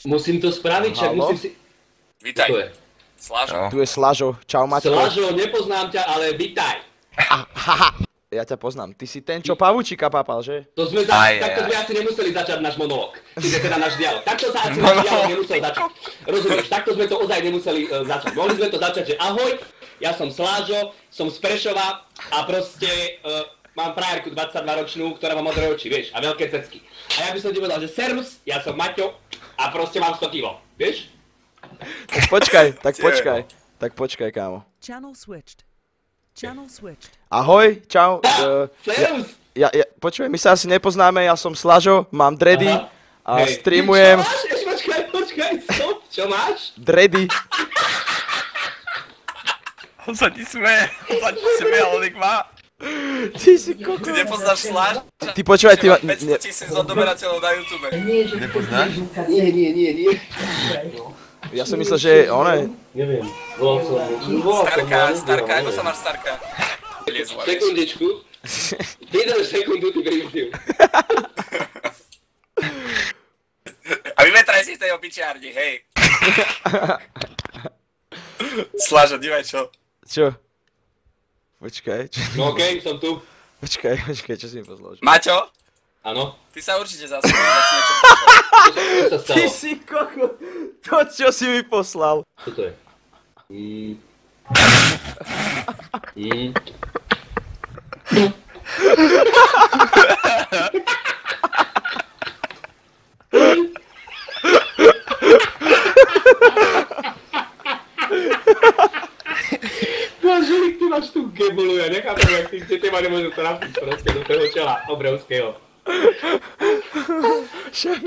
Musím to spraviť, však musím si... Vítaj. To je. Slážo. Tu je Slažo. Čau, Maťko. Slažo, nepoznám ťa, ale vítaj. Ja ťa poznám. Ty si ten, čo pavúčika papal, že? To sme takto sme asi nemuseli začať náš monológ. Čiže teda náš dialog. Takto sa asi náš dialog nemusel začať. Rozumieš, takto sme to ozaj nemuseli začať. Mohli sme to začať, že ahoj, ja som Slážo, som z Prešova a proste mám frajerku 22-ročnú, ktorá má modré oči, vieš, a veľké cecky. A ja by som ti povedal, že servus, ja som Maťo a proste mám 100 kg, vieš? Tak počkaj, kámo. Channel switched. Ahoj, čau. Servus! Počuj, my sa asi nepoznáme, ja som Slažo, mám dready a streamujem. Čo máš? Počkaj, stop, čo máš? Dready. On sa ti smeje, ale nik má. Ty si koko. Ty nepoznáš Sláža? Ty počúvaj, ty ma... 500 000 odoberateľov na YouTube. Nepoznáš? Nie. Ja som myslel, že one... Neviem, volal som Starka, ako sa máš Starka? Sekundičku. Vydrž sekundu, ty primitív. A vymetraj si v tej opičiarni, hej. Slážo, dívaj čo. Čo? Počkaj. No okej, som tu. Počkaj, čo si mi poslal? Maťo? Áno. Ty sa určite zasúdiš, ak si niečo Čo sa stalo? Ty si koko. To, čo si mi poslal. Čo to je? Žilík, ty máš tú gebulu, ja nechápem, jak ty teba nemôžu trafiť proste do toho čela obrovského. Však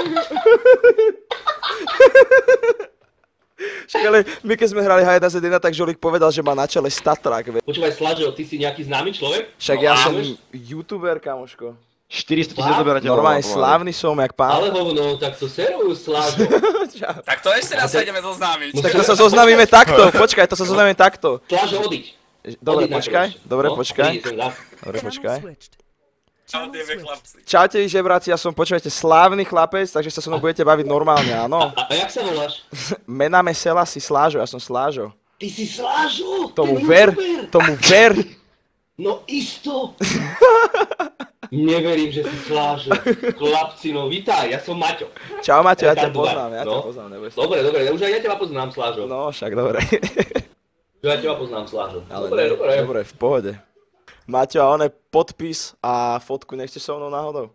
ale my keď sme hrali H1Z1, tak Žolík povedal, že má na čele Statrak. Počúvaj, Sladžo, ty si nejaký známy človek? Však ja som youtuber, kamoško. 400 000 odoberateľov. Normálne slávny som, jak pán. Ale hovno, tak to servus, Sladžo. Tak to ešte raz sa ideme zoznámiť. Tak to sa zoznamíme takto, počkaj, to sa zoznamíme takto. Sladžo, odiď. Dobre, počkaj. Čaute, chlapci. Čaute, žebráci, ja som, počujete, slávny chlapec, takže sa so mnou budete baviť normálne, áno? A jak sa voláš? Menáme Sela si Slážo, ja som Slážo. Ty si Slážo! Tomu ver! No isto! Neverím, že si Slážo. Chlapci, no vítaj, ja som Maťo. Čau Maťo, ja ťa poznám, neboj sa. Dobre, už aj ja teba poznám, Slážo. No, však dobre. Ja teba poznám, Slážo. Dobre, v pohode. Maťo, a one podpis a fotku nechceš so mnou náhodou?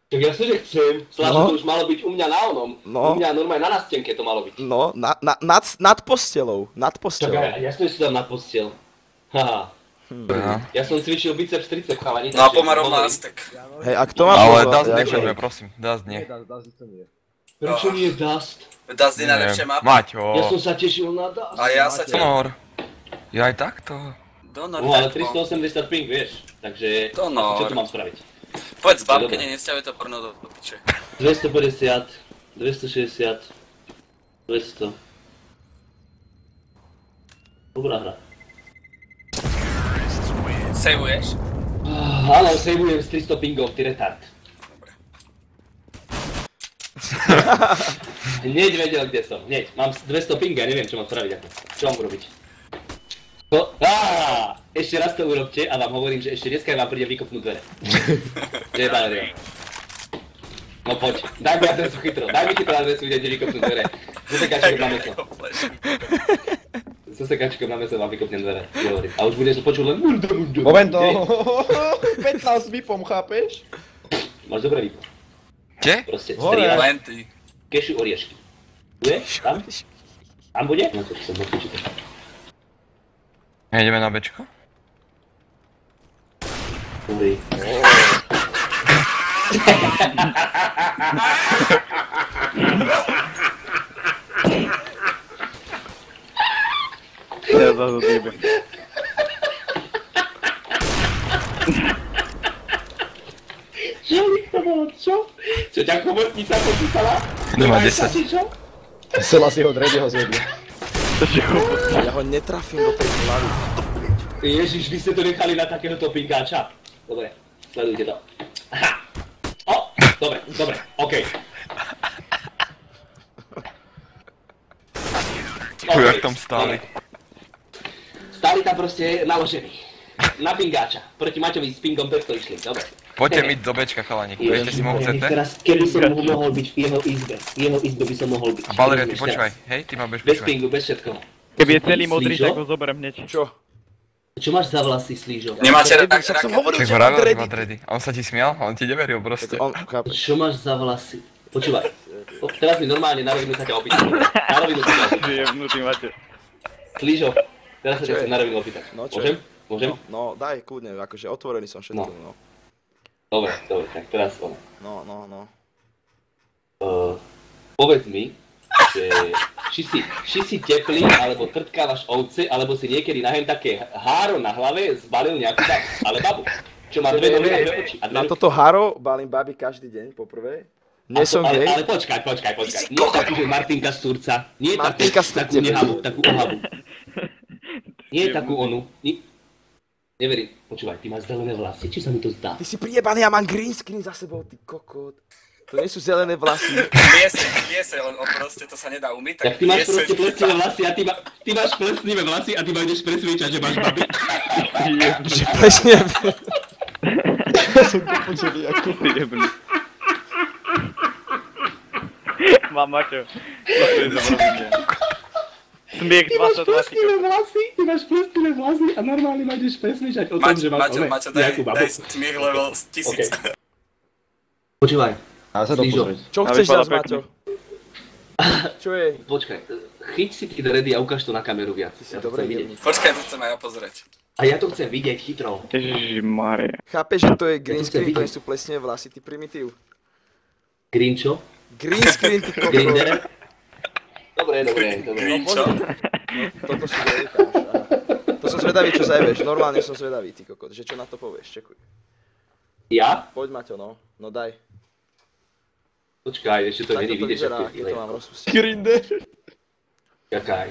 Tak jasne, že chcem. Slážo, to už malo byť u mňa na onom. No. U mňa normálne na nástenke to malo byť. No, nad postelou, Čakaj, jasne, že si tam nad postel. Haha. Ja som cvičil biceps, triceps, chalani. No a pomarov nástek. Hej, a kto má Ale pozval? Dust nechceme, prosím, Dust nie. Prečo nie je Dust? Dust je najlepšia mapa. Maťo. Ja som sa tešil na Dust. A ja sa teším. Donor. Ja aj takto. Donor, No ale tak 380 ping, vieš. Takže, Donor. čo tu mám spraviť? Povedz babke, nesťahuje to porno do piče. 250, 260, 200. Dobrá hra. Sejuješ? Áno, sejvujem s 300 pingov, ty retard. Hneď vedel, kde som, hneď. Mám 200 pinga, neviem, čo mám spraviť ako. Čo mám urobiť? Ešte raz to urobte a vám hovorím, že ešte dneska vám príde vykopnúť dvere. Že je baléria. No poď, daj mi adresu chytro, adresu, kde vykopnúť dvere. So sekačkom na meso vám vykopnem dvere, hovorím. A už budeš počuť len Momento. 15 VIPom, chápeš? Máš dobré výpo. Kde? Proste, Hore. strieľaš, Len ty. kešu oriešky. Bude? Tam? Tam bude? No to som počítal. Ideme na Bčko? Dobrý. Ja zase odjebem. Žalík to bolo, čo? Čo ťa chobotnica popísala? Nemá Nemáš 10. sa, či čo? Sela si ho dredio zjedli. Ja ho netrafím do tej hlavy. Ježiš, vy ste to nechali na takéhoto pinkáča. Dobre, sledujte to. Aha. O, dobre, okej. Jak tam stáli? Stáli tam proste naložení. Na pingáča. Proti Maťovi s pingom 500 išli, dobre. Poďte mi do Bčka, chalani. Viete si mohu CT? Teraz, keby som mohol byť v jeho izbe. V jeho izbe by som mohol byť. A Valeria, ty počúvaj. Hej, ty ma budeš Bez počúvať. pingu, bez všetkoho. Keby je celý modrý, tak ho zoberiem hneď. Čo? Čo máš za vlasy, Slížo? Nemáte tak Však som raket. hovoril, Tak že ho mám rád dready. ma dredy. A on sa ti smial? A on ti neveril proste. On, chápeš. Čo máš za vlasy? Počúvaj. Teraz mi normálne na rovinu sa ťa opýtam. Na rovinu sa ťa opýtam. Ty jebnutý máte. Slížo, teraz sa Čo ťa je? na rovinu opýtať. No, čo Môžem? je? Môžem? No, daj, kľudne, akože otvorený som všetko, no. Dobre, tak teraz ono. No. Povedz mi, že či si teplý, alebo trtkávaš ovce, alebo si niekedy nahen také háro na hlave zbalil nejakú babu, ale babu, čo má dve nohy a dve oči. A dve Na ruky. toto haro balím baby každý deň, poprvé. Nie som ale, gay. ale počkaj. Nie takú, že Martinka z Turca. Nie Martinka z takú Turca. nehavu, takú ohavu. Nie takú onu. Neverím. Počúvaj, ty máš zelené vlasy, či sa mi to zdá? Ty si prijebaný, ja mám green screen za sebou, ty kokot. To nie sú zelené vlasy. Piese, on proste to sa nedá umyť, Tak ty máš proste plesnivé vlasy a ty máš plesnivé vlasy a ty ma ideš presviečať, že máš baby. Že presne. Som to počuli ako... Ty jebnutý. Mám Maťo. To je zavrozumie. Smiech 22 vlasy, ty máš plesnivé vlasy a normálne ma ideš presviečať o tom, že máš Maťo, nejakú babu. daj smiech level 1000. Počúvaj, A sa to Slížo. pozrieť. Čo A chceš vypadá zás, Maťo? Čo je? počkaj, chyť si ty ready a ukáž to na kameru viac. Si Ja to dobre chcem vidieť. jemný. Počkaj, to chcem aj ja pozrieť. A ja to chcem vidieť chytro. Ježišmarja. Chápeš, že to je green to chcem screen, to vidieť. nie sú plesnivé vlasy, ty primitív. Green čo? Green screen, ty kokot. Grinder? Dobre. Green čo? Toto sú gay, kámoš, aha. To som zvedavý, čo zajebeš, normálne som zvedavý, ty kokot, že čo na to povieš, čekuj. Ja? Poď, Maťo, no daj. Počkaj, ešte to Tak není to vidieť, že vyzerá, v tej keď chvíli. to mám rozpustiť. Grinder. Čakaj.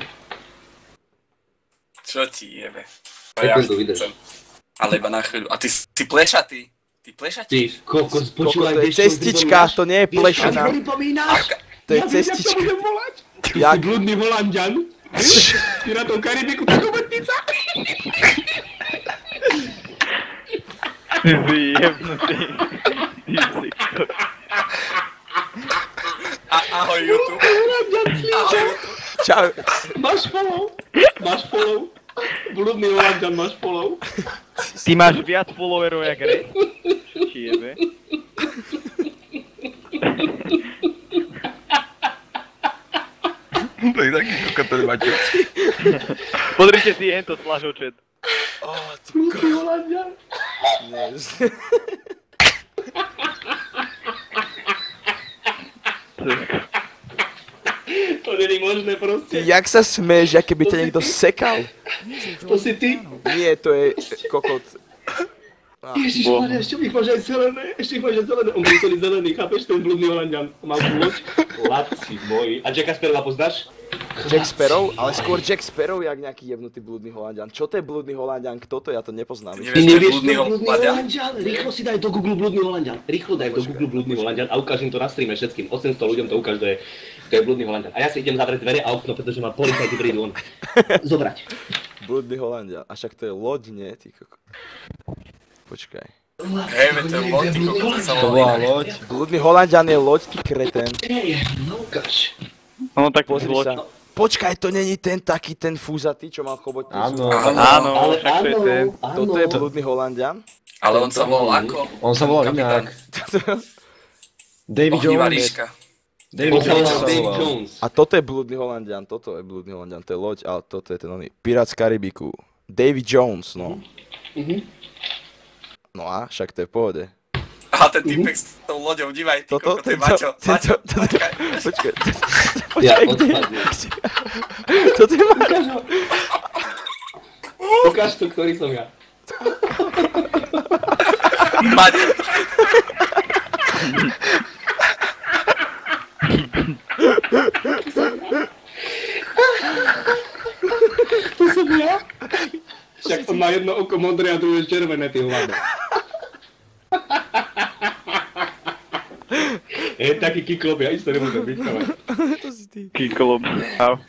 Čo ti jebe? Jak to vydrž? Ale iba na chvíľu. A ty si plešatý. Ty plešatý? Ty kokos, počúvaj, to je vieš, čo cestička, pripomínaš? to nie je Vieš, čo plešina. mi pripomínaš? To je Ja viem, jak cestička. to budem volať. Ty Jak? si blúdny Holanďan. Ty na tom Karibiku tak obetnica. Ty si jebnutý. Ty si kokos. Ahoj YouTube. Ahoj YouTube. Čau. Máš follow. Blúdny Holanďan, máš follow. Ty máš viac followerov jak Ray? Či jebe? To je taký kokot ten Maťo. Pozrite si hento Slažov chat. Blúdny Holanďan. Nie, To není možné Ty, proste. jak sa smeješ, jak keby ťa niekto sekal? To si ty. Nie, to je kokot. Ježišmarja, ešte ich máš aj zelené, on bol celý zelený, chápeš, ten blúdny Holanďan, mal tú loď, Lapci moji. A Jacka Sparrowa poznáš? Jack Sparrow? Ale skôr Jack Sparrow, jak nejaký jebnutý blúdny Holanďan. Čo to je blúdny Holanďan? Kto to je? Ja to nepoznám. Ty Ty nevieš, nevieš, blúdny kto je blúdny Holanďan? Holanďan? Rýchlo si daj do Google blúdny Holanďan. Rýchlo daj do Google blúdny Holanďan a ukáž im to na streame všetkým. 800 ľuďom to ukáž, to je blúdny Holanďan. A ja si idem zavrieť dvere a okno, pretože ma policajti prídu on zobrať. Blúdny Holanďan. A však to je loď, nie? Ty kokot. Počkaj. Hej, to je loď, ty kokot, to sa To volá bola inak. loď. Blúdny Holanďan je loď, ty kreten. Hej, no ukáž. No tak Pozri zloď. sa. Počkaj, to není ten taký, ten fúzatý, čo mal chobotnicu. Áno. Áno, Ale však to je ten. Toto je blúdny Holanďan? Ale on sa volal ako? On sa volal inak. Davy Ohnivá Jones. ríška. Davy On sa Jones volá sa Dave volal. Jones. A toto je blúdny Holanďan, to je loď, ale toto je ten oný Pirát z Karibiku. Davy Jones, no. No a, však to je v pohode. Aha, ten typek s tou loďou, divaj, ty kokot, to je Maťo. Maťo, počkaj. Počkaj, Ja, počkaj, kde? odpadne. Toto je Maťo. Ukáž to, ktorý som ja. Maťo. To som ja? Však on má jedno oko modré a druhé červené, ty hlado. Je taký kiklop, ja isto nemôžem byť, ale... To si ty. Kiklop. Au.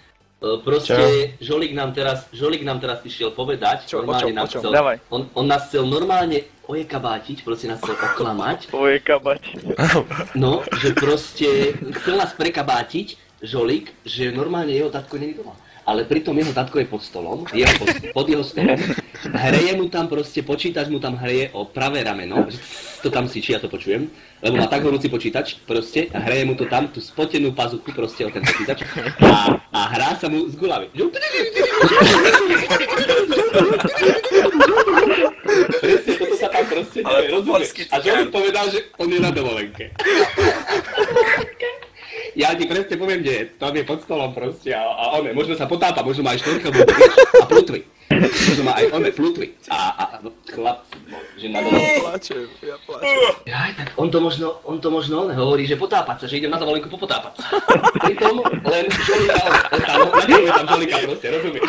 Proste, Žolík nám teraz išiel povedať, Čo, normálne o čom? Dávaj. on nás chcel normálne ojekabátiť, proste nás chcel oklamať. Ojekabať. No, že proste chcel nás prekabátiť, Žolík, že normálne jeho tatko není doma. Ale pritom jeho tatko je pod stolom, pod jeho stolom, hreje mu tam proste, počítač mu tam hreje o pravé rameno, to tam sičí, ja to počujem, lebo má tak horúci počítač, proste, a hreje mu to tam, tú spotenú pazuchu proste o ten počítač a hrá sa mu z gulavy. Presne, toto sa tam proste deje, rozumieš? A Žolík povedal, že on je na dovolenke. Ja ti presne poviem, kde je. Tam je pod stolom proste a one, možno sa potápa, možno má aj štorchovú a plutvy. Možno má aj one plutvy. A chlapci, že na dovolenku. Ja plačem. Jaj, tak on to možno hovorí, že potápať sa, že idem na dovolenku popotápať sa. Pritom len Žolíka, načuje tam Žolíka proste, rozumieš?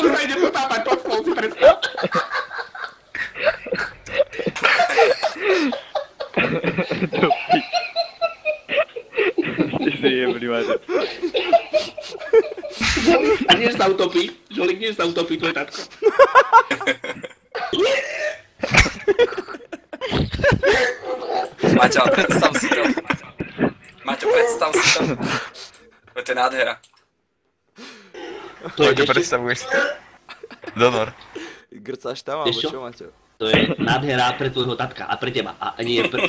On sa ide potápať pod stol, si predstav. A než sa utopí, Žolík, než sa utopí, tvoj tatko. Maťo, predstav si to. Maťo, predstav si to. To je nádhera. To je, Maťo, predstavuješ si to? Donor. Grcáš tam, alebo Vieš čo? čo, Maťo? to je nádhera pre tvojho tatka a pre teba. A nie pre...